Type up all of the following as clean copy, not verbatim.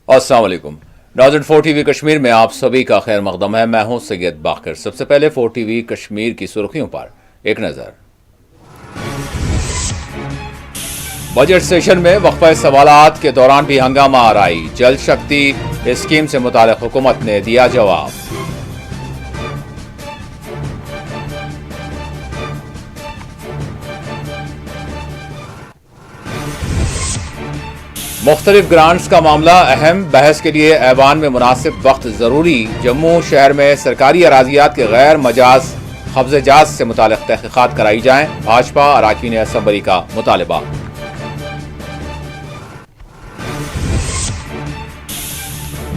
अस्सलाम वालेकुम। नाज़रीन, 4 टीवी कश्मीर में आप सभी का खैर मकदम है। मैं हूं सैयद बाकर। सबसे पहले 4 टीवी कश्मीर की सुर्खियों पर एक नजर। बजट सेशन में वक्फा सवालात के दौरान भी हंगामा आराई। जल शक्ति स्कीम से मुताल्लिक हुकूमत ने दिया जवाब। मुख्तलिफ ग्रांट्स का मामला अहम, बहस के लिए ऐवान में मुनासिब वक्त जरूरी। जम्मू शहर में सरकारी अराजियात के गैर मजाज कब्ज़ेजात से मुताल्लिक तहकीकात कराई जाएं। भाजपा अरकान असम्बली का मुतालबा।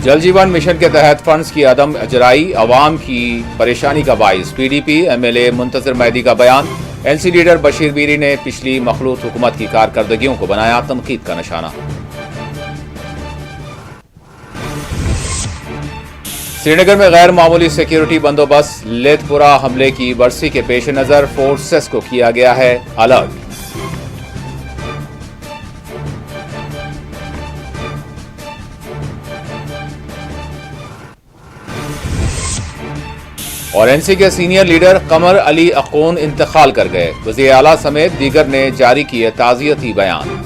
जल जीवन मिशन के तहत फंड्स की अदम अजराई अवाम की परेशानी का बाइस। PDP MLA मुंतज़िर मेहदी का बयान। NC लीडर बशीर बीरी ने पिछली मखलूत हुकूमत की कारकर्दगियों को बनाया तनकीद का निशाना। श्रीनगर में गैर मामूली सिक्योरिटी बंदोबस्त। लेथपुरा हमले की बरसी के पेश नजर फोर्सेस को किया गया है अलर्ट। और NC के सीनियर लीडर कमर अली अखून इंतकाल कर गए। वज़ीर आला समेत दीगर ने जारी किए ताज़ियती बयान।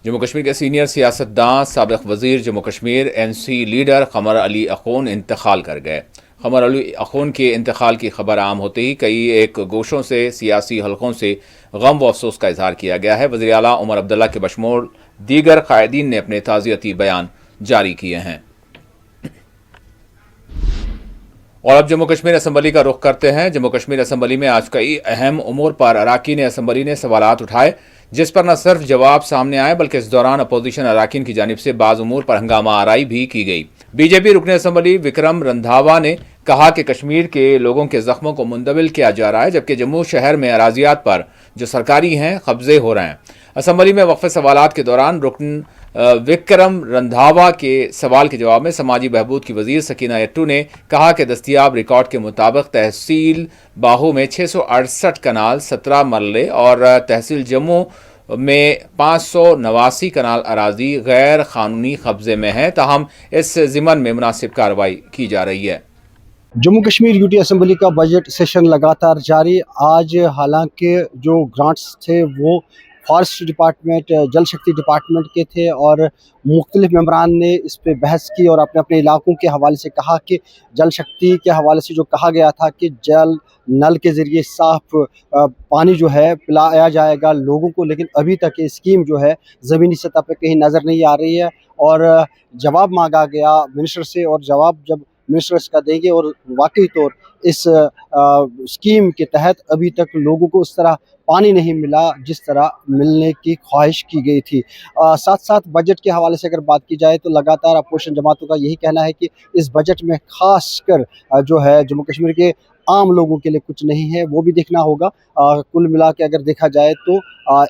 जम्मू कश्मीर के सीनियर सियासतदान साबिक वजीर जम्मू कश्मीर NC लीडर कमर अली अखून इंतकाल कर गए। कमर अली अखून के इंतकाल की खबर आम होते ही कई एक गोशों से सियासी हलकों से गम व अफसोस का इजहार किया गया है। वज़ीर आला उमर अब्दुल्ला के बशमूल दीगर कायदीन ने अपने ताज़ियती बयान जारी किए हैं। और अब जम्मू कश्मीर असम्बली का रुख करते हैं। जम्मू कश्मीर असम्बली में आज कई अहम उमूर पर अरकान असम्बली ने सवालात उठाए, जिस पर न सिर्फ जवाब सामने आए बल्कि इस दौरान अपोजिशन अरकान की जानिब से बाज़ उमूर पर हंगामा आराई भी की गई। BJP रुकन असम्बली विक्रम रंधावा ने कहा कि कश्मीर के लोगों के जख्मों को मुंदबिल किया जा रहा है, जबकि जम्मू शहर में अराजियात पर जो सरकारी हैं कब्जे हो रहे हैं। असम्बली में वक्फ सवालात के दौरान रुकन विक्रम रंधावा के सवाल के जवाब में समाजी बहबूद की वजीर सकीना यट्टू ने कहा कि दस्तियाब रिकॉर्ड के मुताबिक तहसील बाहू में 668 कनाल, 17 मरले और तहसील जम्मू में 589 कनाल अराजी गैर कानूनी कब्जे में है। ताहम इस जिमन में मुनासिब कार्रवाई की जा रही है। जम्मू कश्मीर यूटी असम्बली का बजट सेशन लगातार जारी। आज हालांकि जो ग्रांट्स थे वो फॉरेस्ट डिपार्टमेंट, जल शक्ति डिपार्टमेंट के थे और मुख्तलिफ मेंबरान ने इस पर बहस की और अपने अपने इलाकों के हवाले से कहा कि जल शक्ति के हवाले से जो कहा गया था कि जल नल के ज़रिए साफ़ पानी जो है पिलाया जाएगा लोगों को, लेकिन अभी तक ये स्कीम जो है ज़मीनी सतह पर कहीं नज़र नहीं आ रही है। और जवाब मांगा गया मिनिस्टर से और जवाब जब मिनिस्टर इसका देंगे और वाकई तौर इस स्कीम के तहत अभी तक लोगों को उस तरह पानी नहीं मिला जिस तरह मिलने की ख्वाहिश की गई थी। साथ साथ बजट के हवाले से अगर बात की जाए तो लगातार अपोजिशन जमातों का यही कहना है कि इस बजट में खासकर जो है जम्मू कश्मीर के आम लोगों के लिए कुछ नहीं है, वो भी देखना होगा। कुल मिला के अगर देखा जाए तो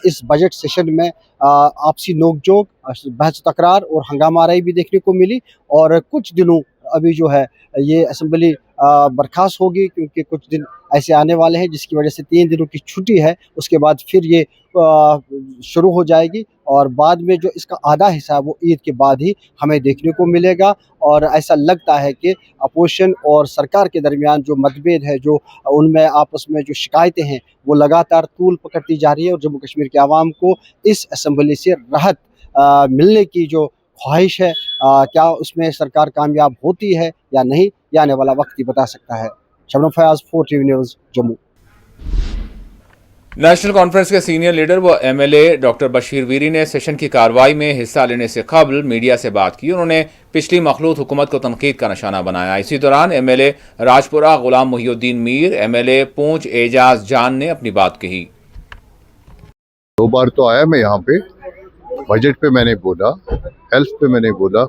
इस बजट सेशन में आपसी नोकझोंक, बहस तकरार और हंगामाराई भी देखने को मिली। और कुछ दिनों अभी जो है ये असम्बली बर्खास्त होगी क्योंकि कुछ दिन ऐसे आने वाले हैं जिसकी वजह से 3 दिनों की छुट्टी है, उसके बाद फिर ये शुरू हो जाएगी और बाद में जो इसका आधा हिस्सा है वो ईद के बाद ही हमें देखने को मिलेगा। और ऐसा लगता है कि अपोजिशन और सरकार के दरमियान जो मतभेद है, जो उनमें आपस में जो शिकायतें हैं वो लगातार तूल पकड़ती जा रही है और जम्मू कश्मीर के आवाम को इस असम्बली से राहत मिलने की जो ख्वाहिश है, क्या उसमें सरकार कामयाब होती है या नहीं, ये आने वाला वक्त ही बता सकता है। Shabnam Fayaz, 4 TV news, Jammu. National Conference के सीनियर लीडर व MLA डॉक्टर बशीर बीरी ने सेशन की कार्रवाई में हिस्सा लेने से कबल मीडिया से बात की। उन्होंने पिछली मखलूत हुकूमत को तनकीद का निशाना बनाया। इसी दौरान MLA राजपुरा गुलाम मुहिउद्दीन मीर, MLA पूंछ एजाज जान ने अपनी बात कही। 2 बार तो आया मैं यहाँ पे, बजट पे मैंने बोला, हेल्थ पे मैंने बोला,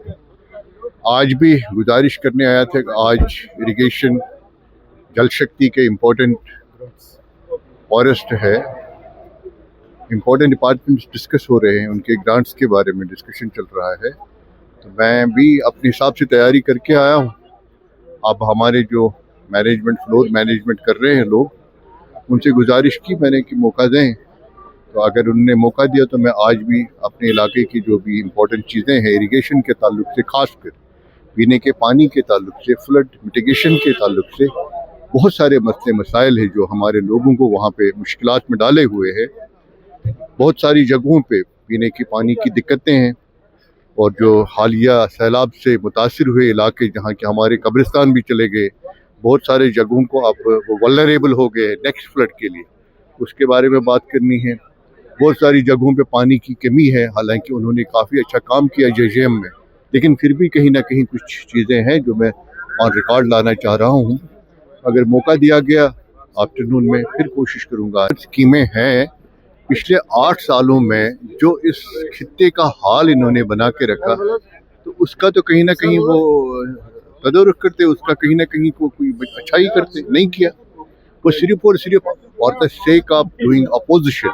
आज भी गुजारिश करने आया था कि आज इरिगेशन जल शक्ति के इम्पोर्टेंट फॉरेस्ट है, इम्पोर्टेंट डिपार्टमेंट्स डिस्कस हो रहे हैं, उनके ग्रांट्स के बारे में डिस्कशन चल रहा है। तो मैं भी अपने हिसाब से तैयारी करके आया हूँ। अब हमारे जो मैनेजमेंट, फ्लोर मैनेजमेंट कर रहे हैं लोग, उनसे गुजारिश की मैंने कि मौका दें। तो अगर उन्होंने मौका दिया तो मैं आज भी अपने इलाके की जो भी इम्पोर्टेंट चीज़ें हैं इरिगेशन के ताल्लुक से, खासकर पीने के पानी के ताल्लुक से, फ्लड मिटिगेशन के ताल्लुक से, बहुत सारे मसले मसाइल हैं जो हमारे लोगों को वहाँ पे मुश्किलात में डाले हुए हैं। बहुत सारी जगहों पे पीने के पानी की दिक्कतें हैं, और जो हालिया सैलाब से मुतासिर हुए इलाके जहाँ के हमारे कब्रिस्तान भी चले गए, बहुत सारे जगहों को अब वो वल्नरेबल हो गए नेक्स्ट फ्लड के लिए, उसके बारे में बात करनी है। बहुत सारी जगहों पे पानी की कमी है, हालांकि उन्होंने काफ़ी अच्छा काम किया JJM में, लेकिन फिर भी कहीं ना कहीं कुछ चीज़ें हैं जो मैं ऑन रिकॉर्ड लाना चाह रहा हूँ। अगर मौका दिया गया आफ्टरनून में फिर कोशिश करूँगा। स्कीमें हैं पिछले 8 सालों में जो इस खित्ते का हाल इन्होंने बना के रखा, तो उसका तो कहीं ना कहीं वो तदरुक करते, उसका कहीं ना कहीं कोई अच्छा ही करते, नहीं किया। वो सिर्फ और सिर्फ for the sake of doing opposition,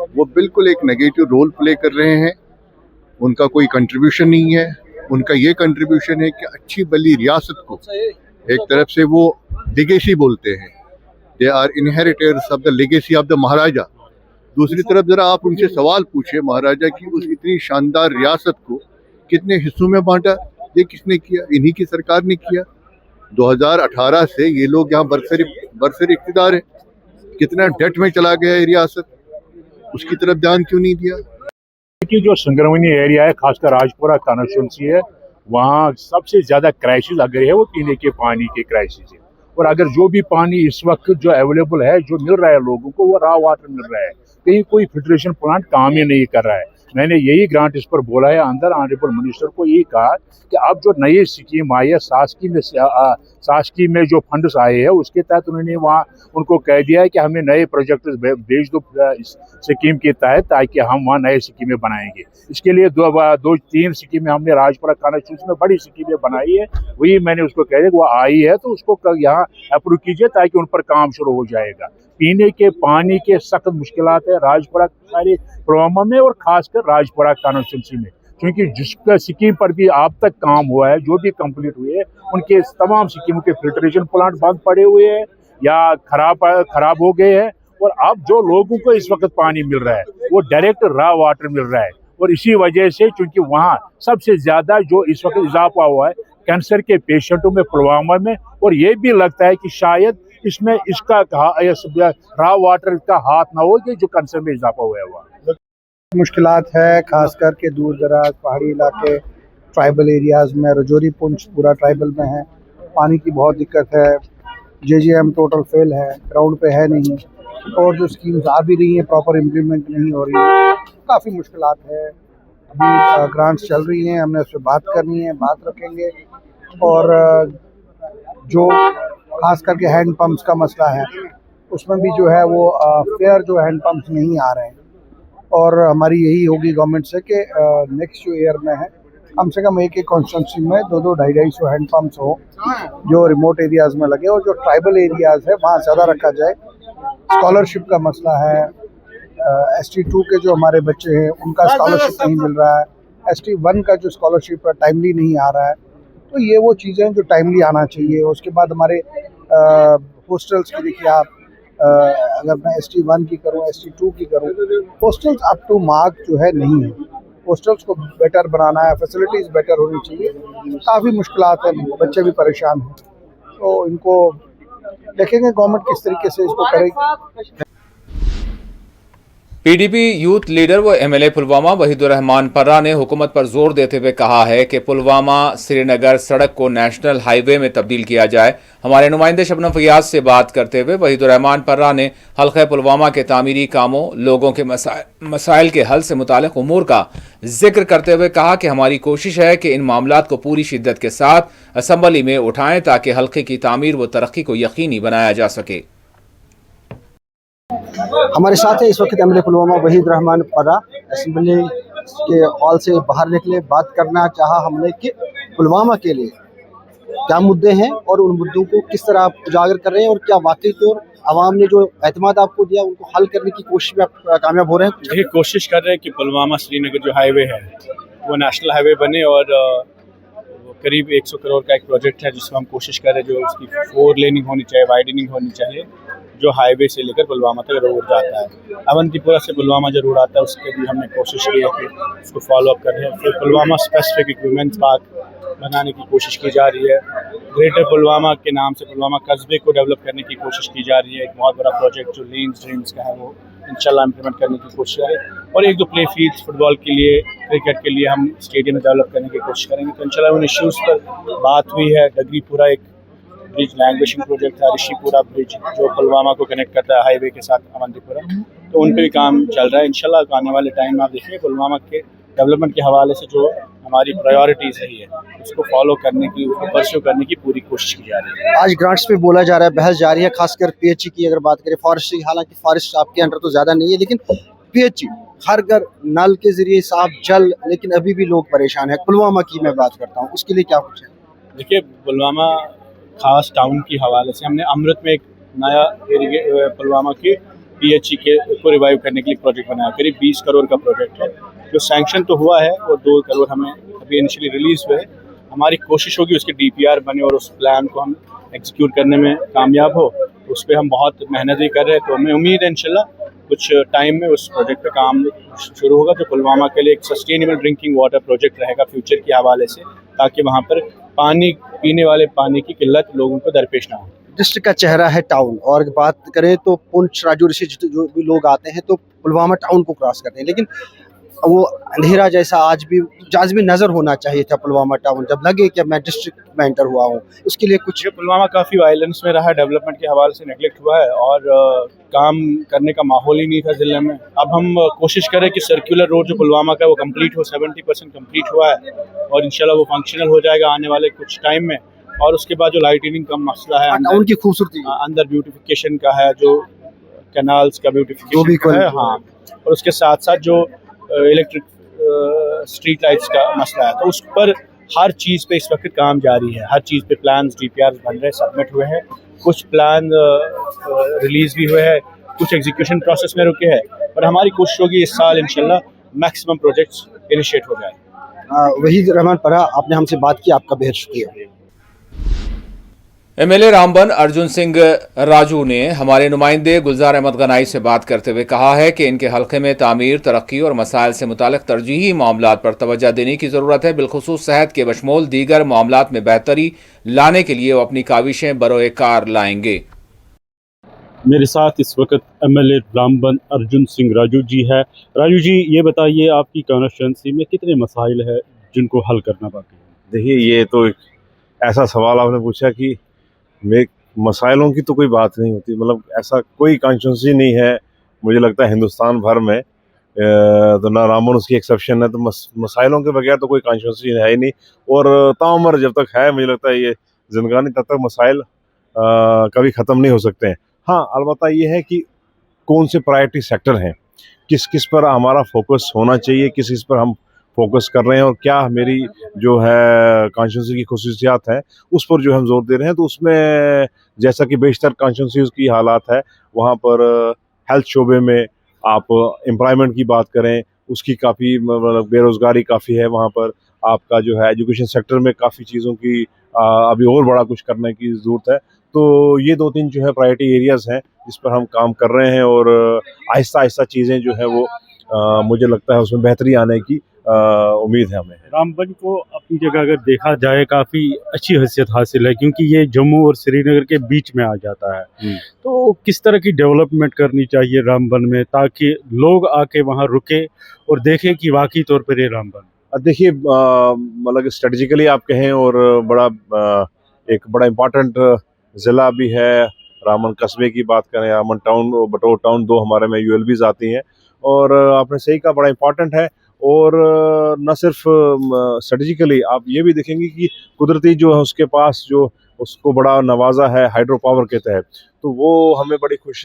वो बिल्कुल एक नेगेटिव रोल प्ले कर रहे हैं। उनका कोई कंट्रीब्यूशन नहीं है। उनका ये कंट्रीब्यूशन है कि अच्छी भली रियासत को एक तरफ से वो लेगेसी बोलते हैं, they are inheritors of the legacy of the maharaja. दूसरी तरफ जरा आप उनसे सवाल पूछे महाराजा की उस इतनी शानदार रियासत को कितने हिस्सों में बांटा, ये किसने किया? इन्हीं की सरकार ने किया। 2018 से ये लोग यहाँ बरसर इख्तिदार है। कितना डेट में चला गया है रियासत, उसकी तरफ ध्यान क्यों नहीं दिया? कि जो संगरवनी एरिया है, खासकर राजपुरा कॉन्स्टिट्यूंसी है, वहाँ सबसे ज्यादा क्राइसिस अगर है वो पीने के पानी के क्राइसिस है। और अगर जो भी पानी इस वक्त जो अवेलेबल है, जो मिल रहा है लोगों को, वो रॉ वाटर मिल रहा है। कहीं कोई फिल्ट्रेशन प्लांट काम ही नहीं कर रहा है। मैंने यही ग्रांट इस पर बोला है अंदर, ऑनरेबल मिनिस्टर को यही कहा कि अब जो नई स्कीम आई है, शासकीय में जो फंड्स आए हैं, उसके तहत उन्होंने वहाँ उनको कह दिया है कि हमें नए प्रोजेक्ट भेज दो इस स्कीम के तहत, ताकि हम वहाँ नए स्कीमें बनाएंगे। इसके लिए 2-3 स्कीमें हमने राजपुरा कॉन्स्टिट्यूंसी में बड़ी स्कीमें बनाई है। वही मैंने उसको कह दिया कि वो आई है तो उसको यहाँ अप्रूव कीजिए, ताकि उन पर काम शुरू हो जाएगा। पीने के पानी के सख्त मुश्किलात है राजपुरा, सारे पुलवामा में और खासकर राजपुरा कॉन्स्टिट्यूंसी में, क्योंकि जिसका स्कीम पर भी अब तक काम हुआ है, जो भी कंप्लीट हुए हैं, उनके तमाम स्कीमों के फिल्ट्रेशन प्लांट बंद पड़े हुए हैं या खराब हो गए हैं। और अब जो लोगों को इस वक्त पानी मिल रहा है वो डायरेक्ट रॉ वाटर मिल रहा है। और इसी वजह से, क्योंकि वहाँ सबसे ज्यादा जो इस वक्त इजाफा हुआ है कैंसर के पेशेंटों में पुलवामा में, और ये भी लगता है कि शायद इसमें इसका रॉ वाटर का हाथ ना हो कि जो कैंसर में इजाफा हुआ है। मुश्किलात है, खास करके दूर दराज पहाड़ी इलाके, ट्राइबल एरियाज़ में, रजौरी पुंछ पूरा ट्राइबल में है। पानी की बहुत दिक्कत है। JJM टोटल फेल है, ग्राउंड पे है नहीं, और जो स्कीम्स आ भी रही हैं प्रॉपर इम्प्लीमेंट नहीं हो रही है। काफ़ी मुश्किलात है। अभी ग्रांट्स चल रही हैं, हमने उस पर बात करनी है, बात रखेंगे। और जो खास करके हैंड पंप्स का मसला है, उसमें भी जो है वो फेयर जो हैंड पंप्स नहीं आ रहे हैं। और हमारी यही होगी गवर्नमेंट से कि नेक्स्ट जो ईयर में है, कम से कम एक कॉन्स्टिट्यूंसी में 2-2, 250 हैंड पंप्स हो जो रिमोट एरियाज़ में लगे, और जो ट्राइबल एरियाज़ है वहाँ ज़्यादा रखा जाए। स्कॉलरशिप का मसला है, ST2 के जो हमारे बच्चे हैं उनका स्कॉलरशिप नहीं मिल रहा है, ST1 का जो स्कॉलरशिप है टाइमली नहीं आ रहा है। तो ये वो चीज़ें जो टाइमली आना चाहिए। उसके बाद हमारे हॉस्टल्स की देखिए आप, अगर मैं ST1 की करूँ, ST2 की करूँ, हॉस्टल्स अप टू मार्क जो है नहीं है। हॉस्टल्स को बेटर बनाना है, फैसिलिटीज़ बेटर होनी चाहिए। काफ़ी मुश्किलात हैं, बच्चे भी परेशान हैं, तो इनको देखेंगे गवर्नमेंट किस तरीके से इसको करेगी। PDP यूथ लीडर व MLA पुलवामा वहीदुर रहमान पर्रा ने हुकूमत पर जोर देते हुए कहा है कि पुलवामा श्रीनगर सड़क को नेशनल हाईवे में तब्दील किया जाए। हमारे नुमाइंदे शबनम फयाज से बात करते हुए वहीदुर रहमान पर्रा ने हल्के पुलवामा के तामीरी कामों, लोगों के मसाइल के हल से मुताल्लिक उमूर का जिक्र करते हुए कहा कि हमारी कोशिश है कि इन मामलात को पूरी शिद्दत के साथ असम्बली में उठाएं, ताकि हल्के की तामीर व तरक्की को यकीनी बनाया जा सके। हमारे साथ है इस वक्त MLA पुलवामा वहीदुर रहमान पर्रा। असेंबली के हॉल से बाहर निकले, बात करना चाहा हमने कि पुलवामा के लिए क्या मुद्दे हैं और उन मुद्दों को किस तरह आप उजागर कर रहे हैं, और क्या वाकई तौर आवाम ने जो एतमाद आपको दिया उनको हल करने की कोशिश में आप कामयाब हो रहे हैं? देखिए, कोशिश कर रहे हैं कि पुलवामा श्रीनगर जो हाईवे है वो नेशनल हाईवे बने, और करीब 100 करोड़ का एक प्रोजेक्ट है जिसमें हम कोशिश कर रहे हैं जो उसकी 4 लेनिंग होनी चाहिए, वाइडनिंग होनी चाहिए, जो हाईवे से लेकर पुलवामा तक रोड जाता है। अवंतीपुरा से पुलवामा जो रोड आता है उसके भी हमने कोशिश की है कि उसको फॉलो अप कर रहे हैं। फिर पुलवामा स्पेसिफिक इक्विपमेंट्स पार्क बनाने की कोशिश की जा रही है। ग्रेटर पुलवामा के नाम से पुलवामा कस्बे को डेवलप करने की कोशिश की जा रही है। एक बहुत बड़ा प्रोजेक्ट जो लेन्स ड्रीम्स का है वो इंशाल्लाह इम्प्लीमेंट करने की कोशिश करें, और एक दो प्ले फील्ड्स फुटबॉल के लिए, क्रिकेट के लिए हम स्टेडियम में डेवलप करने की कोशिश करेंगे। तो इंशाल्लाह उन इश्यूज़ पर बात हुई है। डगरीपुरा एक ब्रिज लैंग्वेजिंग प्रोजेक्ट था, ऋषिपुरा ब्रिज जो पुलवामा को कनेक्ट करता है हाईवे के साथ अवंतीपुरा, तो उन पर भी काम चल रहा है। इंशाल्लाह आने वाले टाइम में आप देखिए पुलवामा के डेवलपमेंट के हवाले से जो हमारी प्रायोरिटीज़ रही है उसको फॉलो करने की, उसको परस्यू करने की पूरी कोशिश की जा रही है। आज ग्रांट्स पे बोला जा रहा है, बहस जारी है, खासकर पीएचई की अगर बात करें। फॉरेस्ट, हालांकि फॉरेस्ट आपके अंडर तो ज़्यादा नहीं है, लेकिन पीएचई हर घर नल के जरिए साफ जल, लेकिन अभी भी लोग परेशान है। पुलवामा की मैं बात करता हूँ, उसके लिए क्या कुछ है? देखिए पुलवामा खास टाउन के हवाले से हमने अमृत में एक नया पुलवामा के पीएचई के को रिवाइव करने के लिए प्रोजेक्ट बनाया। करीब 20 करोड़ का प्रोजेक्ट है जो सैंक्शन तो हुआ है और 2 करोड़ हमें अभी इनिशियली रिलीज हुए। हमारी कोशिश होगी उसके डीपीआर बने और उस प्लान को हम एग्जीक्यूट करने में कामयाब हो। उस पर हम बहुत मेहनत भी कर रहे हैं, तो हमें उम्मीद है इंशाल्लाह कुछ टाइम में उस प्रोजेक्ट पे काम शुरू होगा जो पुलवामा के लिए एक सस्टेनेबल ड्रिंकिंग वाटर प्रोजेक्ट रहेगा फ्यूचर के हवाले से, ताकि वहाँ पर पानी, पीने वाले पानी की किल्लत लोगों को दरपेश ना हो। डिस्ट्रिक्ट का चेहरा है टाउन, और बात करें तो पुंछ राजौरी से जो भी लोग आते हैं तो पुलवामा टाउन को क्रॉस करते हैं, लेकिन वो अंधेरा जैसा आज भी नजर होना चाहिए था पुलवामा टाउन, जब लगे कि मैं डिस्ट्रिक्ट में एंटर हुआ हूँ। उसके लिए कुछ पुलवामा काफ़ी वायलेंस में रहा, डेवलपमेंट के हवाले से नेगलेक्ट हुआ है और काम करने का माहौल ही नहीं था ज़िले में। अब हम कोशिश करें कि सर्कुलर रोड जो पुलवामा का है वो कंप्लीट हो, 70% कंप्लीट हुआ है और इंशाल्लाह वो फंक्शनल हो जाएगा आने वाले कुछ टाइम में। और उसके बाद जो लाइटनिंग का मसला है, टाउन की खूबसूरती अंदर ब्यूटिफिकेशन का है, जो कैनाल्स का ब्यूटिफिकेशन का है, हाँ, और उसके साथ साथ जो इलेक्ट्रिक स्ट्रीट लाइट्स का मसला है, तो उस पर हर चीज़ पे इस वक्त काम जारी है। हर चीज़ पे प्लान्स, डीपीआर बन रहे हैं, सबमिट हुए हैं, कुछ प्लान रिलीज भी हुए हैं, कुछ एग्जीक्यूशन प्रोसेस में रुके हैं, और हमारी कोशिश होगी इस साल इंशाल्लाह मैक्सिमम प्रोजेक्ट्स इनिशिएट हो जाए। वहीद रहमान परा, आपने हमसे बात की, आपका बेहद शुक्रिया। एमएलए रामबन अर्जुन सिंह राजू ने हमारे नुमाइंदे गुलजार अहमद गनाई से बात करते हुए कहा है कि इनके हल्के में तामीर, तरक्की और मसाइल से मुतालिक तरजीही मामलात पर तवज्जो देने की ज़रूरत है। बिलखुसूस सेहत के बशमूल दीगर मामलात में बेहतरी लाने के लिए वो अपनी काविशें बरोए कार लाएंगे। मेरे साथ इस वक्त एमएलए रामबन अर्जुन सिंह राजू जी है। राजू जी, ये बताइए आपकी कॉन्स्टिट्यूंसी में कितने मसाइल है जिनको हल करना बाकी है? देखिए, ये तो एक ऐसा सवाल आपने पूछा कि मसाइलों की तो कोई बात नहीं होती। मतलब ऐसा कोई कॉन्स्टिट्यूंसी नहीं है मुझे लगता है हिंदुस्तान भर में, तो ना रामबन उसकी एक्सेप्शन है। तो मसाइलों के बगैर तो कोई कॉन्स्टिट्यूंसी है ही नहीं, और ताउम्र जब तक है मुझे लगता है ये जिंदगानी तब तक मसाइल कभी ख़त्म नहीं हो सकते हैं। हाँ, अलबत्ता ये है कि कौन से प्रायोरिटी सेक्टर हैं, किस किस पर हमारा फोकस होना चाहिए, किस किस पर हम फोकस कर रहे हैं, और क्या मेरी जो है कॉन्स्टिट्यूंसी की खसूसियात हैं उस पर जो हम जोर दे रहे हैं। तो उसमें जैसा कि बेशतर कॉन्स्टिट्यूंसीज़ की हालात है, वहाँ पर हेल्थ शोबे में आप एम्प्लॉयमेंट की बात करें, उसकी काफ़ी बेरोज़गारी काफ़ी है। वहाँ पर आपका जो है एजुकेशन सेक्टर में काफ़ी चीज़ों की अभी और बड़ा कुछ करने की ज़रूरत है। तो ये 2-3 जो है प्रायोरिटी एरियाज़ हैं जिस पर हम काम कर रहे हैं, और आहिस्ता आहिस्ता चीज़ें जो है वो मुझे लगता है उसमें बेहतरी आने की उम्मीद है हमें। रामबन को अपनी जगह अगर देखा जाए काफ़ी अच्छी हैसियत हासिल है, क्योंकि ये जम्मू और श्रीनगर के बीच में आ जाता है। तो किस तरह की डेवलपमेंट करनी चाहिए रामबन में, ताकि लोग आके वहाँ रुके और देखें कि वाकई तौर पर ये रामबन? देखिए, मतलब स्ट्रेटजिकली आप कहें, और एक बड़ा इम्पॉर्टेंट ज़िला भी है। रामबन कस्बे की बात करें, रामबन टाउन और बटोर टाउन, 2 हमारे में यूएलबीज आती हैं, और आपने सही कहा, बड़ा इम्पॉर्टेंट है। और न सिर्फ स्ट्रेटजिकली आप ये भी देखेंगे कि कुदरती जो है उसके पास जो उसको बड़ा नवाजा है हाइड्रो पावर के तहत, तो वो हमें बड़ी खुश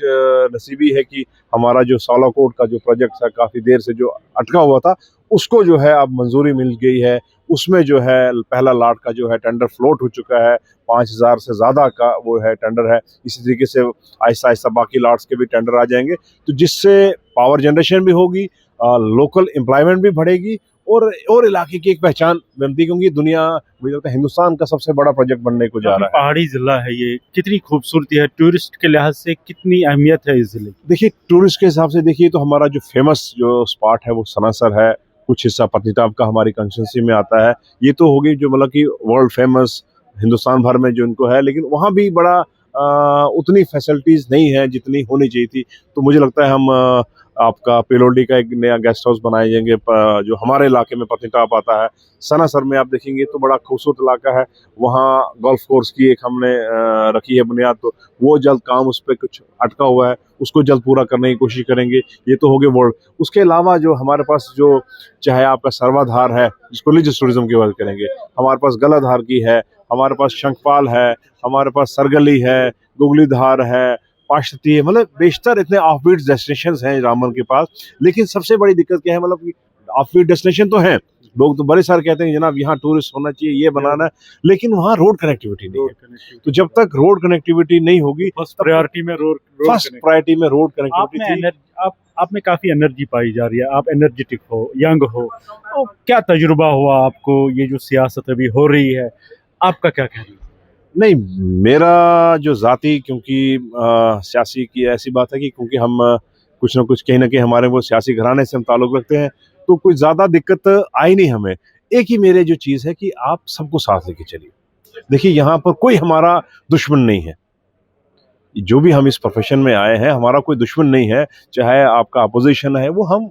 नसीबी है कि हमारा जो सालाकोट का जो प्रोजेक्ट था काफ़ी देर से जो अटका हुआ था, उसको जो है अब मंजूरी मिल गई है। उसमें जो है पहला लाट का जो है टेंडर फ्लोट हो चुका है, 5000 से ज़्यादा का वो है टेंडर है। इसी तरीके से आहिस्ता आहिस्ता बाकी लाट्स के भी टेंडर आ जाएंगे, तो जिससे पावर जनरेशन भी होगी, लोकल एम्प्लॉयमेंट भी बढ़ेगी, और इलाके की एक पहचान बनती है, क्योंकि दुनिया मुझे लगता है हिंदुस्तान का सबसे बड़ा प्रोजेक्ट बनने को जा रहा है। पहाड़ी जिला है ये, कितनी खूबसूरती है, टूरिस्ट के लिहाज से कितनी अहमियत है इस जिले की? देखिए, टूरिस्ट के हिसाब से देखिए तो हमारा जो फेमस जो स्पॉट है वो सनासर है, कुछ हिस्सा पत्नीटॉप का हमारी कंस्टिट्यूंसी में आता है। ये तो होगी जो मतलब कि वर्ल्ड फेमस हिंदुस्तान भर में जो इनको है, लेकिन वहाँ भी बड़ा उतनी फैसिलिटीज़ नहीं है जितनी होनी चाहिए थी। तो मुझे लगता है हम आपका पेलोडी का एक नया गेस्ट हाउस बनाए जाएंगे जो हमारे इलाके में पत्नीटॉप आता है। सनासर में आप देखेंगे तो बड़ा खूबसूरत इलाका है, वहाँ गोल्फ कोर्स की एक हमने रखी है बुनियाद, तो वो जल्द काम उस पर कुछ अटका हुआ है, उसको जल्द पूरा करने की कोशिश करेंगे। ये तो हो गए वर्ल्ड। उसके अलावा जो हमारे पास जो चाहे आपका सर्वाधार है जिसको रिलीजियस टूरिज्म की बात करेंगे, हमारे पास गलाधार की है, हमारे पास शंखपाल है, हमारे पास सरगली है, गुगली धार है, पाशती है, मतलब बेशतर इतने ऑफबीट डेस्टिनेशंस हैं रामबन के पास। लेकिन सबसे बड़ी दिक्कत क्या है, मतलब कि ऑफबीट डेस्टिनेशन तो हैं, लोग तो बड़े सारे कहते हैं जनाब यहाँ टूरिस्ट होना चाहिए, ये बनाना है, लेकिन वहाँ रोड कनेक्टिविटी नहीं है। तो जब तक रोड कनेक्टिविटी नहीं होगी, फर्स्ट प्रायोरिटी में रोड कनेक्टिविटी। आप में काफी एनर्जी पाई जा रही है, आप एनर्जेटिक हो, यंग हो, तो क्या तजुर्बा हुआ आपको, ये जो सियासत अभी हो रही है, आपका क्या कहना है? नहीं, मेरा जो ज़ाती, क्योंकि सियासी की ऐसी बात है कि क्योंकि हम कुछ ना कुछ कहीं ना कहीं हमारे वो सियासी घराने से हम ताल्लुक़ रखते हैं, तो कुछ ज़्यादा दिक्कत आई नहीं हमें। एक ही मेरे जो चीज़ है कि आप सबको साथ लेके चलिए। देखिए, यहाँ पर कोई हमारा दुश्मन नहीं है, जो भी हम इस प्रोफेशन में आए हैं हमारा कोई दुश्मन नहीं है, चाहे आपका अपोजिशन है, वो हम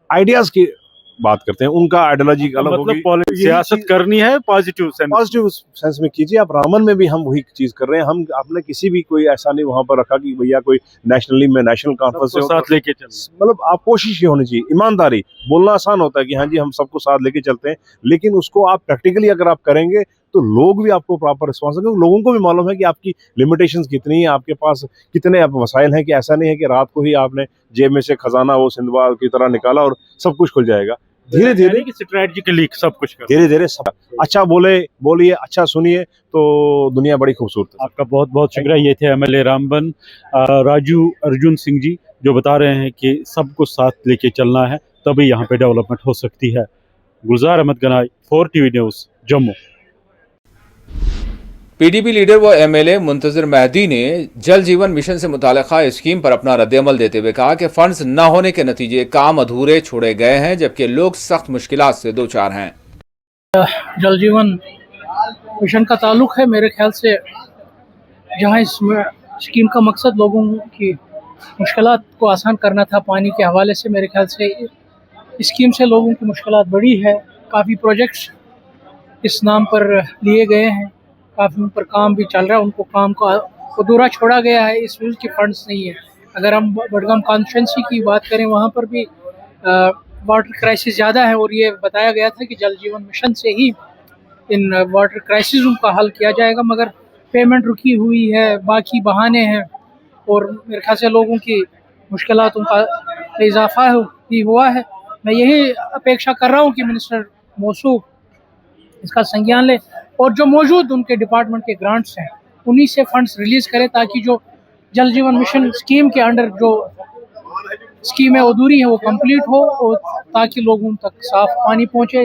आइडियाज़ की बात करते हैं, उनका आइडियोलॉजी अलग होगी। मतलब सियासत करनी है पॉजिटिव सेंस में कीजिए। आप रामन में भी हम वही चीज कर रहे हैं। हम आपने किसी भी कोई ऐसा नहीं वहां पर रखा कि भैया कोई नेशनली में नेशनल कॉन्फ्रेंस से साथ लेके चल, मतलब आप कोशिश ये होनी चाहिए, ईमानदारी। बोलना आसान होता है कि हाँ जी हम सबको साथ लेके चलते हैं, लेकिन उसको आप प्रैक्टिकली अगर आप करेंगे तो लोग भी आपको प्रॉपर रिस्पॉन्स देंगे। लोगों को भी मालूम है कि आपकी लिमिटेशंस कितनी है, आपके पास कितने आप वसाइल हैं, कि ऐसा नहीं है कि रात को ही आपने जेब में से खजाना वो सिंधुआ की तरह निकाला और सब कुछ खुल जाएगा। धीरे धीरे स्ट्रेटेजिकली सब कुछ धीरे धीरे सब अच्छा बोलिए, अच्छा सुनिए, तो दुनिया बड़ी खूबसूरत है। आपका बहुत बहुत शुक्रिया। ये थे एमएलए रामबन राजू अर्जुन सिंह जी, जो बता रहे हैं कि सबको साथ लेके चलना है, तभी यहाँ पे डेवलपमेंट हो सकती है। गुलजार Ahmad Ganai, 4TV news, Jammu. PDP leader व एमएलए मुंतजिर मेहदी ने जल जीवन मिशन से मुताल्लिका स्कीम पर अपना रद्द-ए-अमल देते हुए कहा कि फंड्स न होने के नतीजे काम अधूरे छोड़े गए हैं, जबकि लोग सख्त मुश्किलात से दो चार हैं। जल जीवन मिशन का ताल्लुक है, मेरे ख्याल से जहां इस स्कीम का मकसद लोगों की मुश्किलात को आसान करना था पानी के हवाले से, मेरे ख्याल से स्कीम से लोगों की मुश्किलात बढ़ी है। काफ़ी प्रोजेक्ट्स इस नाम पर लिए गए हैं, काफ़ी उन पर काम भी चल रहा है, उनको काम को अधूरा छोड़ा गया है, इस वजह के फंड्स नहीं है। अगर हम बडगाम कॉन्स्टिट्यूंसी की बात करें, वहाँ पर भी वाटर क्राइसिस ज़्यादा है, और ये बताया गया था कि जल जीवन मिशन से ही इन वाटर क्राइसिस का हल किया जाएगा, मगर पेमेंट रुकी हुई है, बाकी बहाने हैं, और मेरे ख्याल से लोगों की मुश्किलातों का इजाफा भी हुआ है। मैं यही अपेक्षा कर रहा हूँ कि मिनिस्टर मौसूफ इसका संज्ञान ले, और जो मौजूद उनके डिपार्टमेंट के ग्रांट्स हैं उन्हीं से फंड्स रिलीज़ करें, ताकि जो जल जीवन मिशन स्कीम के अंडर जो स्कीमें अधूरी हैं वो कंप्लीट हो, और ताकि लोगों तक साफ पानी पहुँचे।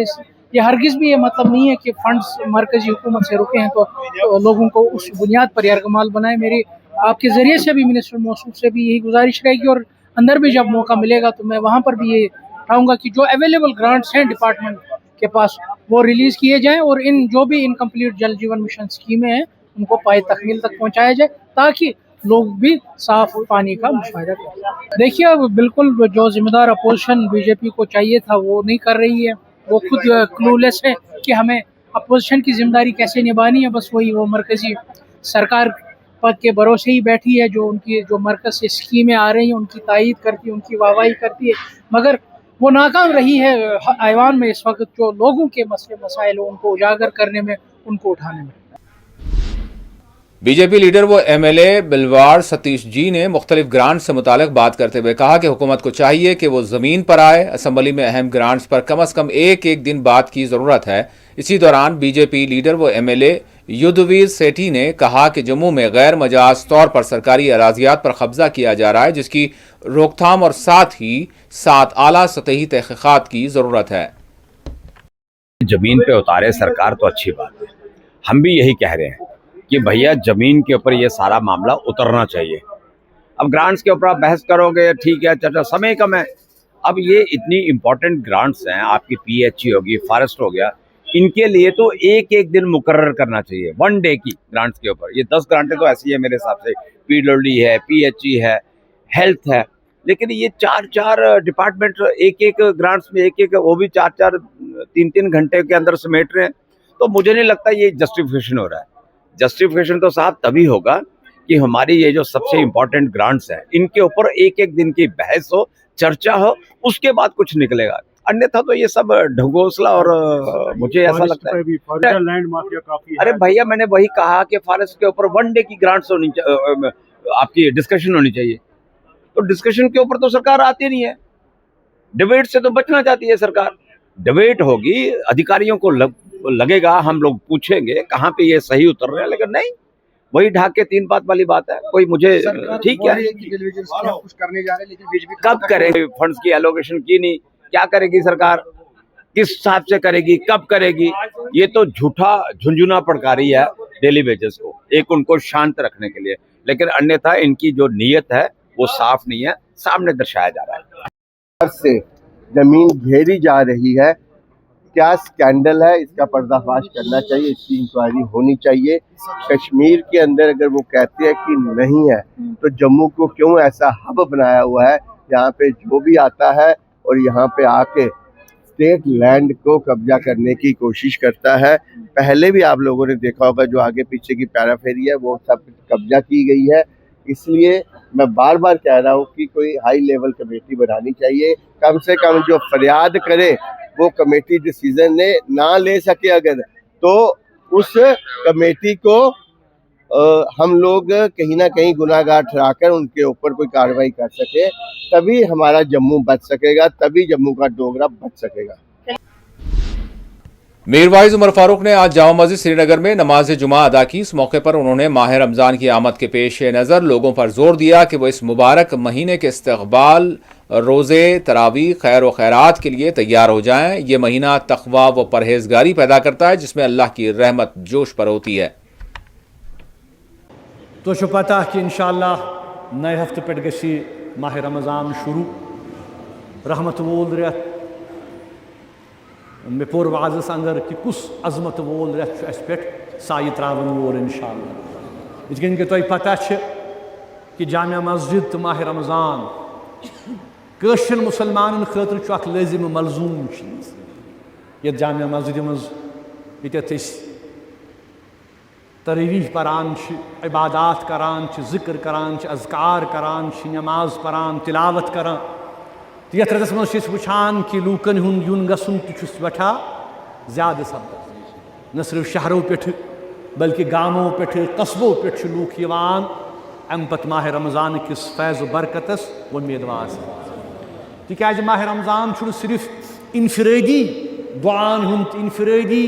ये हरगिज़ भी ये मतलब नहीं है कि फंड्स मरकज़ी हुकूमत से रुके हैं तो लोगों को उस बुनियाद पर यरगमाल बनाए। मेरी आपके ज़रिए से भी मिनिस्टर मौसूफ से भी यही गुजारिश रहेगी, और अंदर भी जब मौका मिलेगा तो मैं वहाँ पर भी ये चाहूँगा कि जो अवेलेबल ग्रांट्स हैं डिपार्टमेंट के पास वो रिलीज़ किए जाएं, और इन जो भी इनकम्प्लीट जल जीवन मिशन स्कीमें हैं उनको पाए तकमील तक पहुँचाया जाए, ताकि लोग भी साफ पानी का मुशाहिदा करें। देखिए, अब बिल्कुल जो जिम्मेदार अपोजिशन बीजेपी को चाहिए था वो नहीं कर रही है, वो खुद क्लूलेस है कि हमें अपोजिशन की जिम्मेदारी कैसे निभानी है। बस वही वो मरकज़ी सरकार पद के भरोसे ही बैठी है, जो उनकी जो मरकज़ से स्कीमें आ रही हैं उनकी तायीद करती है, उनकी वाहवाही करती है, मगर वो नाकाम रही है ऐवान में इस वक्त जो लोगों के मसले मसाइल उनको उजागर करने में, उनको उठाने में। बीजेपी लीडर व एमएलए बिलवार सतीश जी ने मुख्तलिफ ग्रांट से मुतालिक बात करते हुए कहा कि हुकूमत को चाहिए कि वो ज़मीन पर आए। असम्बली में अहम ग्रांट्स पर कम अज़ कम एक दिन बात की ज़रूरत है। इसी दौरान बीजेपी लीडर व एमएलए युद्धवीर सेठी ने कहा कि जम्मू में गैर मजाज तौर पर सरकारी अराजियात पर कब्जा किया जा रहा है, जिसकी रोकथाम और साथ आला सतही तहक़ीक़ात की ज़रूरत है। जमीन पे उतारे सरकार तो अच्छी बात है। हम भी यही कह रहे हैं कि भैया जमीन के ऊपर ये सारा मामला उतरना चाहिए। अब ग्रांट्स के ऊपर आप बहस करोगे, ठीक है, चलो समय कम है। अब ये इतनी इंपॉर्टेंट ग्रांट्स हैं, आपकी पीएचई होगी, फॉरेस्ट हो गया, इनके लिए तो एक एक दिन मुकर्रर करना चाहिए, 1 डे की ग्रांट्स के ऊपर। ये 10 ग्रांटें तो ऐसी है मेरे हिसाब से, पीडब्ल्यूडी है, पीएचई है, हेल्थ है, लेकिन ये 4-4 डिपार्टमेंट एक एक ग्रांट्स में एक वो भी 4-4 3-3 घंटे के अंदर समेट रहे हैं। तो मुझे नहीं लगता ये जस्टिफिकेशन हो रहा है। जस्टिफिकेशन तो साहब तभी होगा कि हमारी ये जो सबसे इंपॉर्टेंट ग्रांट्स हैं इनके ऊपर एक एक दिन की बहस हो, चर्चा हो, उसके बाद कुछ निकलेगा। अन्यथा तो ये सब ढंगोसला और मुझे ऐसा लगता है लैंड माफिया काफी अरे भैया मैंने वही कहा कि फॉरेस्ट के ऊपर 1 डे की ग्रांट्स होनी चाहिए, आपकी डिस्कशन होनी चाहिए। तो डिस्कशन के ऊपर तो सरकार आती नहीं है, डिबेट से तो बचना चाहती है सरकार। डिबेट होगी, अधिकारियों को लगेगा, हम लोग पूछेंगे कहाँ पे ये सही उतर रहे हैं, लेकिन नहीं, वही ढाक के 3 बात वाली बात है। कोई मुझे ठीक है कुछ करने जा रहे हैं, लेकिन बीजेपी कब करेगी? फंड्स की एलोकेशन की नहीं, क्या करेगी सरकार, किस हिसाब से करेगी, कब करेगी? ये तो झूठा झुंझुना पड़का रही है डेली बेसिस को, एक उनको शांत रखने के लिए। लेकिन अन्यथा इनकी जो नीयत है वो साफ नहीं है, सामने दर्शाया जा रहा है। से जमीन घेरी जा रही है, क्या स्कैंडल है, इसका पर्दाफाश करना चाहिए, इसकी इंक्वायरी होनी चाहिए। कश्मीर के अंदर अगर वो कहते हैं कि नहीं है, तो जम्मू को क्यों ऐसा हब बनाया हुआ है जहाँ पे जो भी आता है और यहाँ पे आके स्टेट लैंड को कब्जा करने की कोशिश करता है। पहले भी आप लोगों ने देखा होगा जो आगे पीछे की पैराफेरी है वो सब कब्जा की गई है। इसलिए मैं बार बार कह रहा हूँ कि कोई हाई लेवल कमेटी बनानी चाहिए, कम से कम जो फरियाद करे वो कमेटी डिसीजन ना ले सके अगर, तो उस कमेटी को हम लोग कहीं ना कहीं गुनाहगार ठहराकर उनके ऊपर कोई कार्रवाई कर सके, तभी हमारा जम्मू बच सकेगा, तभी जम्मू का डोगरा बच सकेगा। मीरवाइज उमर फारूक ने आज जामा मस्जिद श्रीनगर में नमाज जुमा अदा की। इस मौके पर उन्होंने माह रमज़ान की आमद के पेश नज़र लोगों पर जोर दिया कि वो इस मुबारक महीने के इस्तक़बाल, रोज़े, तरावी, खैर व खैरात के लिए तैयार हो जाएं। ये महीना तक़वा व परहेजगारी पैदा करता है जिसमें अल्लाह की रहमत जोश पर होती है। तो पता कि इंशाअल्लाह नए हफ्ते पे गसी माह रमज़ान शुरू, रहमत वोल रेत मे पोर वाजस अंदर कि कुस अजमत वोल रेत पे साय त्रावन वोल इंशाअल्लाह। इस गन के तो पता कि जामिया मस्जिद तो माह रमज़ान कशर मुसलमान खतर लाजिम मलजूम चीज़। ये जामिया मस्जिद मज ये तरावीह परान, इबादात करान, जिक्र करान, अज़कार करान, नमाज परान, तिलावत करान। तो ये रतस मज वुचान कि लूकन हुन युन गसुन वठा ज़्यादा सपद, न सिर्फ शहरों पे बल्कि गामों पे कस्बों पे लूक अम पत माह रमज़ान किस फैज़ बरकतस उम्मीदवार तिकाज माह रमज़ान सिर्फ इनफरादी दुआन हुंद, इनफरादी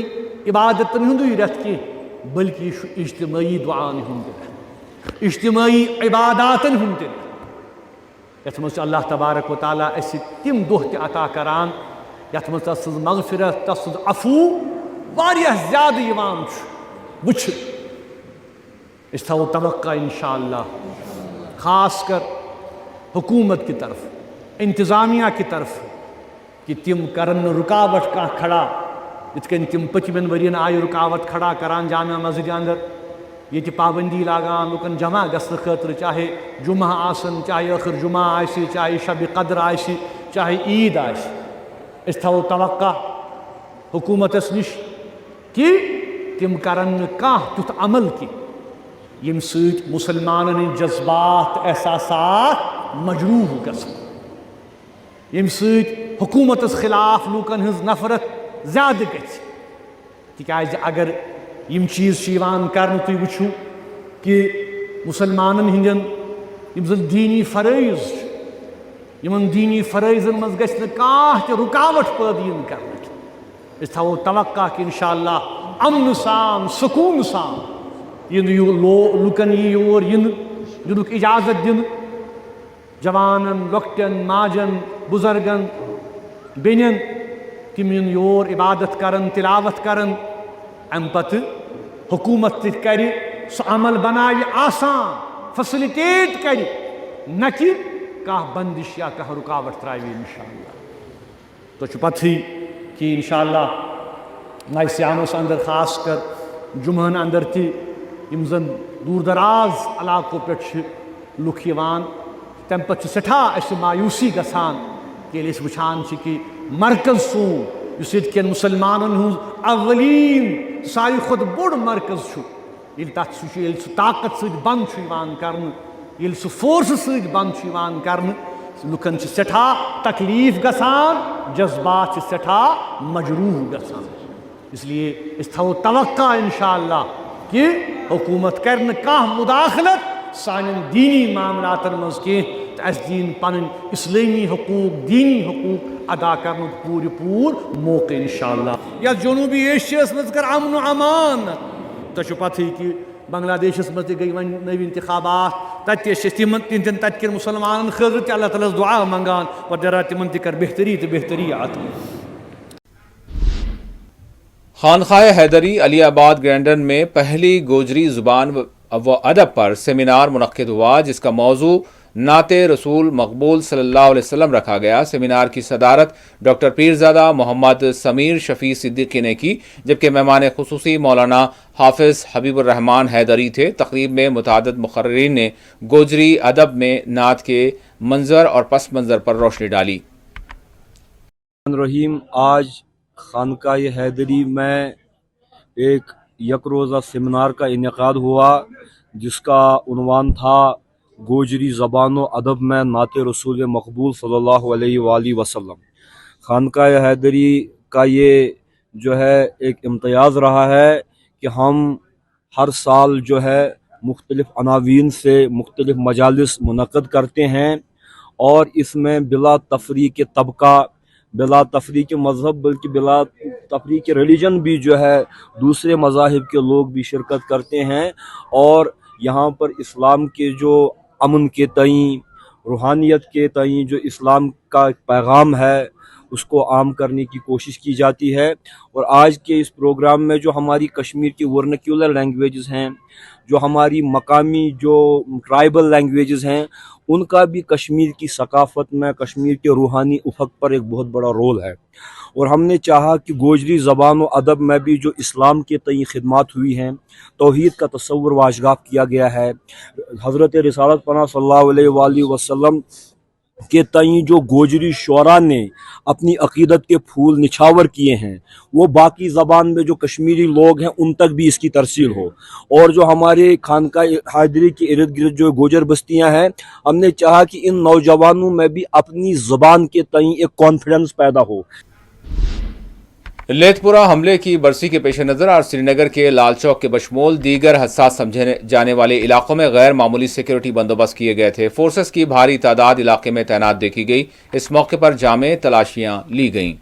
इबादतन हुंद रेत की, बल्कि इज्तिमाई दुआन हुंद, इज्तिमाई इबादातन हुंद। यथ मज अल्लाह तबारक व तआला तिम दोह ते अता करान यथ मज तस मगफिरत, तस अफू वारियाह ज़्यादा यवान वुछ। इस थो तवक्का इंशाअल्लाह ख़ास कर हुकूमत की तरफ, इंतज़ामिया की तरफ कि तिम करन रुकावट का खड़ा, इतकन तिम पचमन वरियन आय रुकावट खड़ा करान जामिया मस्जिद अंदर, ये पाबंदी लागान लुकन जमा गसन खतर, चाहे जुमा आसन, चाहे आखिर जुमा आसी, चाहे शब कदर आसी, चाहे ईद आसी। इस थो तवक्का हुकूमतस निश कि तिम करन काह तुत अमल की यम सत मुसलमानन जज्बात एहसासात मजरूह गसन, यम सत हुकूमतस खिलाफ लूकन हज नफरत ज़्यादा गछ। तिकाज अगर यम चीज़ कर तुम वुचू कि मुसलमानन हिंदन यम जन दीनी फ़रज़, यमन दीनी फ़रज़न मज गछ न काह ते रुकावट पैदा कर। इस थो तवक्का कि इंशाअल्लाह अमन सान, सुकून सान लुकन योर युन इजाज़त दिन, जवानन, लकटन, माजन, बुजुर्गन, बेनन तिम इन योर इबादत करन तिलावत करन अम पत हुकूमत कर सह अमल बनाए आसान फैसिलिटेट कर न कि कह बंदिश या कह रुकावट त्रावे इंशाअल्लाह। तो पथी कि इंशाअल्लाह नैसियानोस अंदर खास कर जुमहन अंदर तिम जन दूर दराज इलाकों पे लुख तम पे सठा मायूसी गसान कि वुचान कि मरकज सून यन मुसलमानन अवलीन सारी खुद बोड़ मरकज सह ताकत सत बंद कर सह फोर्स सत बंद कर लुकन सठा तकलीफ गसान जज्बात सठा मजरूह गसान। इसलिए इस थो तवक्का इंशाअल्लाह कि हुकूमत कर कह मुदाखलत सान दीनी मामलातन मज कह दीन पन इस्लामी हकूक दीनी हकूक अदा कर पूर पूर मौके इंशाअल्लाह। या जनूबी एशिया मज कर अमन अमान तो पता कि बांग्लादेश मज गई वन नव इंतखाबात तत मुसलमान खर अल्लाह ताला दुआ मंगान व दरा तिमन कर बेहतरी तो बेहतरी आता। खानखाए हैदरी अलीआबाद ग्रैंडन में पहली गोजरी ज़ुबान व अदब पर सेमिनार मुनक्किद हुआ, जिसका मौजू नाते रसूल मकबूल सल्लल्लाहु अलैहि वसल्लम रखा गया। सेमिनार की सदारत डॉक्टर पीरज़ादा मोहम्मद समीर शफ़ी सिद्दीकी ने की, जबकि मेहमान खुसूसी मौलाना हाफिज़ हबीबुर्रहमान हैदरी थे। तकरीब में मुताद्दिद मुक़र्रिरीन ने गोजरी अदब में नात के मंजर और पस मंजर पर रोशनी डाली। रहीम, आज खानकाए हैदरी में एक यकरोज़ा सेमिनार का इनेकाद हुआ, जिसका उन्वान था गोजरी ज़बान व अदब में नाते रसूल मकबूल सल्लल्लाहु अलैहि वसल्लम। खानकाए हैदरी का ये जो है एक इम्तियाज़ रहा है कि हम हर साल जो है मुख्तलिफ़ अनावीन से मुख्तलिफ़ मजालिस मुनक़्क़िद करते हैं और इसमें बिला तफरीक़ तबका, बिला तफरीक़ मज़हब, बल्कि बिला तफरीक़ रिलीजन भी जो है दूसरे मज़ाहिब के लोग भी शिरकत करते हैं और यहाँ पर इस्लाम के जो अमन के तईं, रूहानियत के तईं जो इस्लाम का पैगाम है उसको आम करने की कोशिश की जाती है। और आज के इस प्रोग्राम में जो हमारी कश्मीर की वर्नाक्यूलर लैंग्वेजेस हैं, जो हमारी मकामी जो ट्राइबल लैंग्वेजेस हैं, उनका भी कश्मीर की सकाफ़त में, कश्मीर के रूहानी उफक पर एक बहुत बड़ा रोल है। और हमने चाहा कि गोजरी ज़बान व अदब में भी जो इस्लाम के तई खिदमात हुई हैं, तौहीद का तसव्वुर वाशगाफ किया गया है, हज़रत रिसालत पना सल्लल्लाहु अलैहि वसल्लम के तई जो गोजरी शोरा ने अपनी अक़ीदत के फूल निछावर किए हैं, वो बाकी ज़बान में जो कश्मीरी लोग हैं उन तक भी इसकी तरसील हो। और जो हमारे खानका हैदरी के इर्द गिर्द जो गोजर बस्तियां हैं, हमने चाहा कि इन नौजवानों में भी अपनी ज़बान के तई एक कॉन्फिडेंस पैदा हो। लेथपुरा हमले की बरसी के पेश नज़र आज श्रीनगर के लाल चौक के बशमूल दीगर हसास समझे जाने वाले इलाकों में गैर मामूली सिक्योरिटी बंदोबस्त किए गए थे। फोर्सेस की भारी तादाद इलाके में तैनात देखी गई। इस मौके पर जामे तलाशियां ली गईं।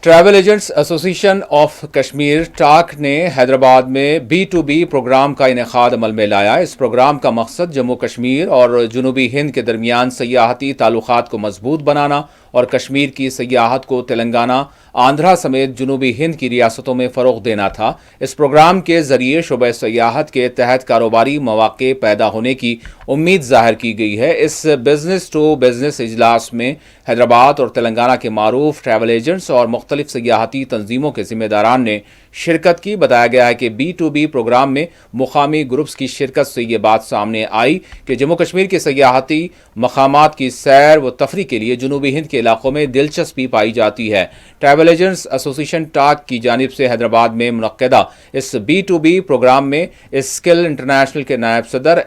Travel agents association of Kashmir टाक ने हैदराबाद में B2B प्रोग्राम का इनेकाद अमल में लाया। इस प्रोग्राम का मकसद जम्मू कश्मीर और जनूबी हिंद के दरमियान सयाहती ताल्लुकात को मजबूत बनाना और कश्मीर की सयाहत को तेलंगाना, आंध्रा समेत जनूबी हिंद की रियासतों में फ़रोग़ देना था। इस प्रोग्राम के ज़रिए शुबे सयाहत के तहत कारोबारी मौक़े पैदा होने की उम्मीद ज़ाहिर की गई है। इस बिजनेस टू बिजनेस इजलास में हैदराबाद और तेलंगाना के मारूफ ट्रैवल एजेंट्स और मुख्तलिफ सयाहती तंजीमों के जिम्मेदारान ने शिरकत की। बताया गया है कि B2B प्रोग्राम में मुकामी ग्रुप्स की शिरकत से ये बात सामने आई कि जम्मू कश्मीर के सयाहती मकामात की सैर व तफरी के लिए जनूबी हिंद के इलाकों में दिलचस्पी पाई जाती है। ट्रैवल एजेंट्स एसोसिएशन टाक की जानिब से हैदराबाद में मुनक्किदा इस B2B प्रोग्राम में स्किल इंटरनेशनल के नायब सदर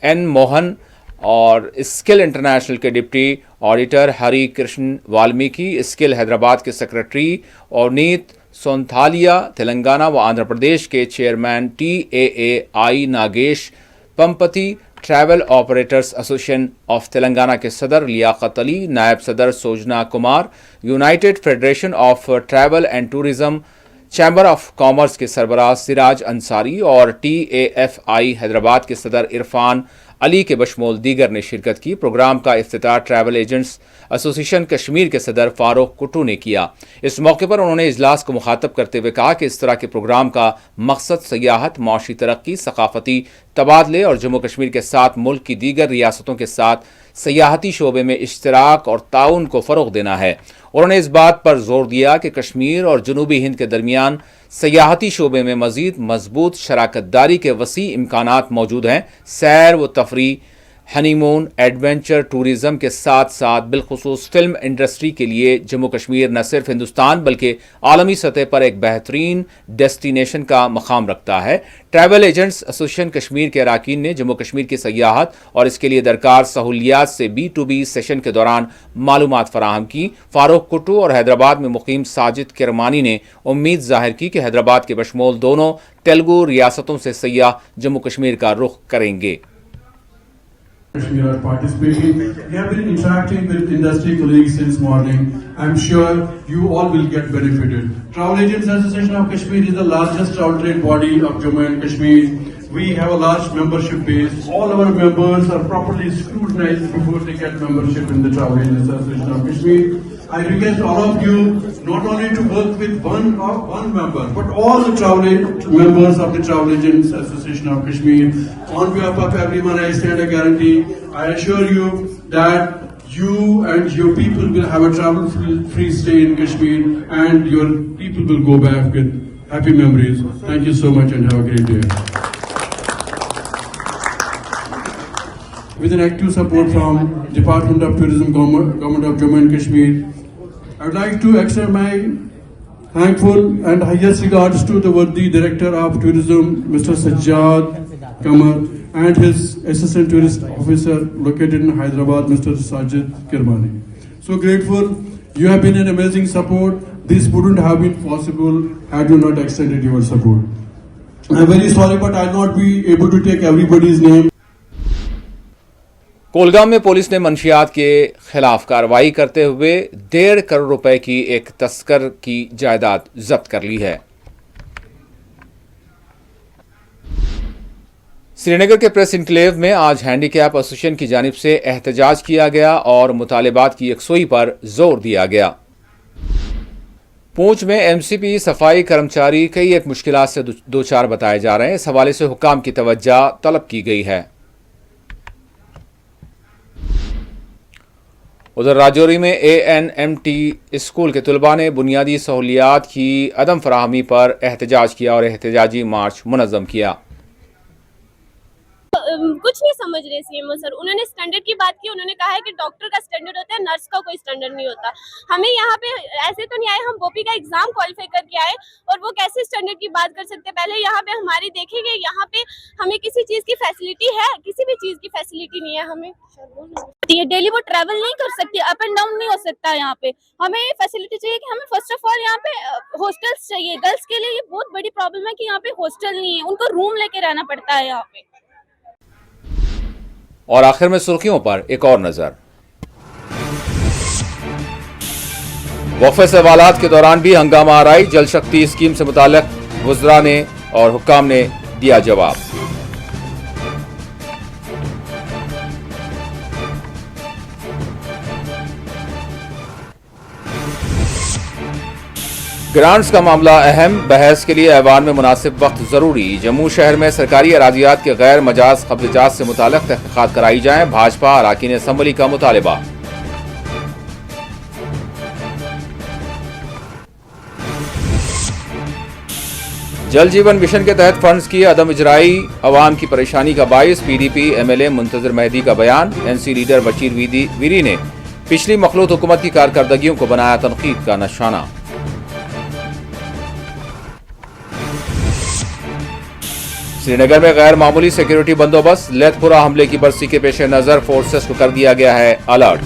N मोहन और स्किल इंटरनेशनल के deputy auditor Hari Krishna Valmiki, skill Hyderabad के सेक्रेटरी अवनीत सोनथालिया, तेलंगाना व आंध्र प्रदेश के chairman TAAI Nagesh Pampati, travel operators association of Telangana के सदर लियाकत अली, नायब सदर Sojana Kumar, united federation of travel and tourism chamber of commerce के सरबराह सिराज अंसारी और TAFI हैदराबाद के सदर इरफान अली के बशमोल दीगर ने शिरकत की। प्रोग्राम का इफ्तिताह ट्रैवल एजेंट्स एसोसिएशन कश्मीर के सदर फारूक कुट्टू ने किया। इस मौके पर उन्होंने इजलास को मुखातब करते हुए कहा कि इस तरह के प्रोग्राम का मकसद सयाहत, माशी तरक्की, सकाफती तबादले और जम्मू कश्मीर के साथ मुल्क की दीगर रियासतों के साथ सयाहती शोबे में इश्तराक और ताउन को फ़रोग़ देना है। उन्होंने इस बात पर जोर दिया कि कश्मीर और जनूबी हिंद के दरमियान सयाहती शोबे में मजीद मजबूत शराकतदारी के वसी इम्कानात मौजूद हैं। सैर व तफरी, हनीमून, एडवेंचर टूरिज्म के साथ साथ बिलखुसूस फिल्म इंडस्ट्री के लिए जम्मू कश्मीर न सिर्फ हिंदुस्तान बल्कि आलमी सतह पर एक बेहतरीन डेस्टिनेशन का मकाम रखता है। ट्रैवल एजेंट्स एसोसिएशन कश्मीर के अरकान ने जम्मू कश्मीर की सयाहत और इसके लिए दरकार सहूलियात से B2B सेशन के दौरान मालूमात फराहम की। फारूक कुट्टू और हैदराबाद में मुकीम साजिद किरमानी ने उम्मीद जाहिर की कि हैदराबाद के बशमोल दोनों तेलुगु रियासतों से सयाह जम्मू कश्मीर का रुख करेंगे। Kashmir are participating. We have been interacting with industry colleagues since morning. I'm sure you all will get benefited. Travel Agents Association of Kashmir is the largest travel trade body of Jammu and Kashmir. We have a large membership base. All our members are properly scrutinized before they get membership in the Travel Agents Association of Kashmir. I request all of you not only to work with one member, but all the members of the Travel Agents Association of Kashmir. On behalf of everyone, I stand a guarantee. I assure you that you and your people will have a travel-free stay in Kashmir, and your people will go back with happy memories. Thank you so much, and have a great day. With an active support from Department of Tourism, Government of Jammu and Kashmir, I would like to extend my thankful and highest regards to the worthy Director of Tourism, Mr. Sajjad Kamar, and his Assistant Tourist Officer located in Hyderabad, Mr. Sajid Kirmani. So grateful. You have been an amazing support. This wouldn't have been possible had you not extended your support. I'm very sorry, but I'll not be able to take everybody's name. Kulgam में police ने मंशियात के खिलाफ कार्रवाई करते हुए 1.5 करोड़ रुपए की एक तस्कर की जायदाद जब्त कर ली है। श्रीनगर के प्रेस इनक्लेव में आज हैंडीकैप एसोसिएशन की जानिब से एहतजाज किया गया और मुतालिबात की यकसुई पर जोर दिया गया। पूंछ में एमसीपी सफाई कर्मचारी कई एक मुश्किलात से दो चार बताए जा रहे हैं। इस हवाले से हुक्काम की तवज्जो तलब की गई है। उधर राजौरी में ANMT स्कूल के तलबा ने बुनियादी सहूलियात की अदम फराहमी पर एहतजाज किया और एहतजाजी मार्च मुनज़्ज़म किया। कुछ नहीं समझ रहे सीएमओ सर। उन्होंने स्टैंडर्ड की बात की। उन्होंने कहा है कि डॉक्टर का स्टैंडर्ड होता है, नर्स का कोई स्टैंडर्ड नहीं होता। हमें यहाँ पे ऐसे तो नहीं आए, हम बोपी का एग्जाम क्वालिफाई करके आए और वो कैसे स्टैंडर्ड की बात कर सकते हैं। पहले यहाँ पे हमारी देखेंगे, यहाँ पे हमें किसी चीज की फैसिलिटी है, किसी भी चीज की फैसिलिटी नहीं है। हमें डेली वो ट्रैवल नहीं कर सकती, अप एंड डाउन नहीं हो सकता। यहाँ पे हमें फैसिलिटी चाहिए कि हमें फर्स्ट ऑफ ऑल यहाँ पे हॉस्टल्स चाहिए। गर्ल्स के लिए ये बहुत बड़ी प्रॉब्लम है कि यहाँ पे हॉस्टल नहीं है, उनको रूम लेके रहना पड़ता है यहाँ पे। और आखिर में सुर्खियों पर एक और नजर। वक्फे सवालात के दौरान भी हंगामा आराई। जल शक्ति स्कीम से मुताल्लिक वज़रा ने और हुक्काम ने दिया जवाब। ग्रांट्स का मामला अहम, बहस के लिए ऐवान में मुनासिब वक्त जरूरी। जम्मू शहर में सरकारी अराजियात के गैर मजाज कब्जात से मुताल्लिक तहकीकात कराई जाएं। भाजपा अरकान असम्बली का मुतालिबा। जल जीवन मिशन के तहत फंड्स की अदम इजराई अवाम की परेशानी का बाइस। PDP MLA मुंतजर मेहदी का बयान। NC लीडर बशीर वीरी ने पिछली मखलूत हुकूमत की कारकर्दगियों को बनाया तनकीद का निशाना। श्रीनगर में गैर मामूली सिक्योरिटी बंदोबस्त। लेथपुरा हमले की बरसी के पेश नजर फोर्सेस को कर दिया गया है अलर्ट।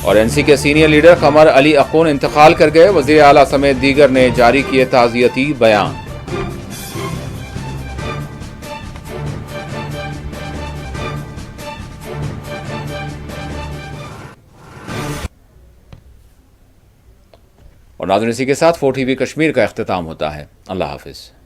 और NC के सीनियर लीडर कमर अली अखून इंतकाल कर गए। वजीर आला समेत दीगर ने जारी किए ताज़ियती बयान। और नाज़रीन इसी के साथ 4TV कश्मीर का अख्तिताम होता है। अल्लाह हाफिज़।